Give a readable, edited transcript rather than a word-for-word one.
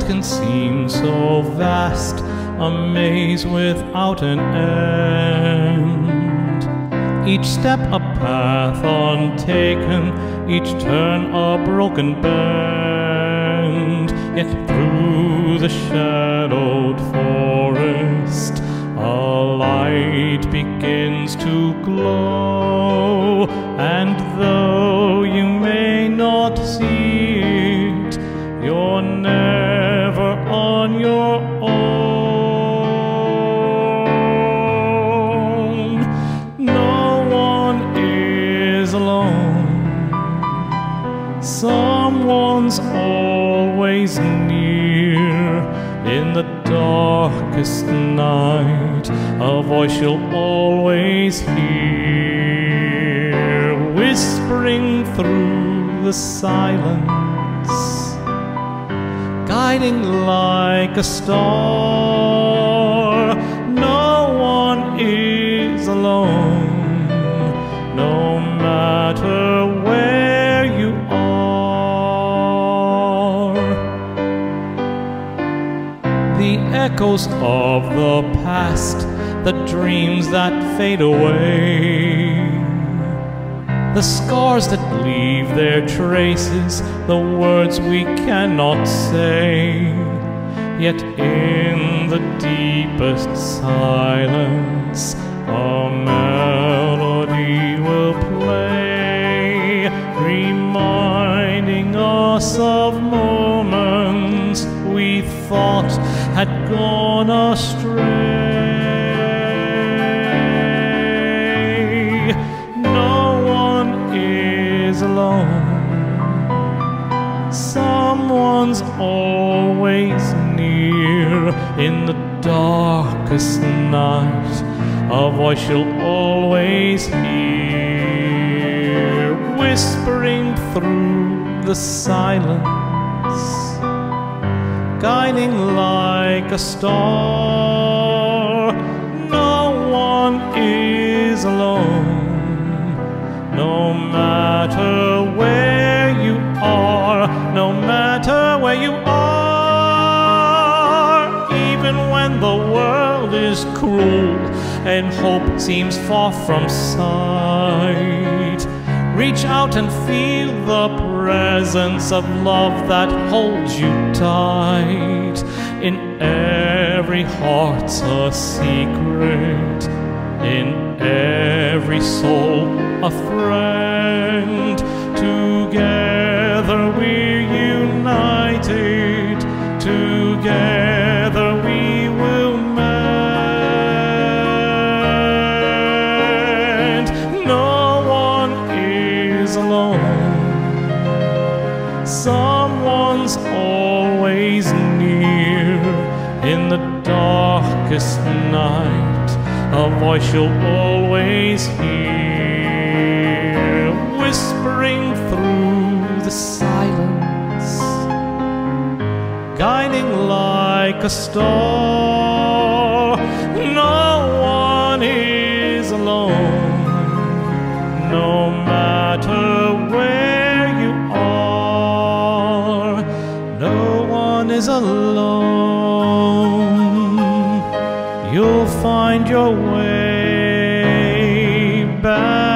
can seem so vast, a maze without an end. Each step a path untaken, each turn a broken bend. Yet through the shadowed forest a light begins to glow, and though you may not see it, you're never on your own. No one is alone. Someone's always near. In the darkest night, a voice you'll always hear, whispering through the silence, guiding like a star. No one is alone, no matter where you are. The echoes of the past, the dreams that fade away, the scars that leave their traces, the words we cannot say. Yet in the deepest silence, a melody will play, reminding us of moments we thought had gone astray. No one is alone. Someone's always near. In the darkest night, a voice you'll always hear, whispering through the silence, guiding like a star. No one is alone, no matter where you are, no matter where you are. Even when the world is cruel and hope seems far from sight, reach out and feel the presence of love that holds you tight. In every heart's a secret, in every soul a friend. Together we're united, together we will mend. No one is alone. Someone's always near. In the darkest night, a voice you'll always hear, whispering through the silence, guiding like a star. No one is alone, no matter where you are. No one is alone. You'll find your way back.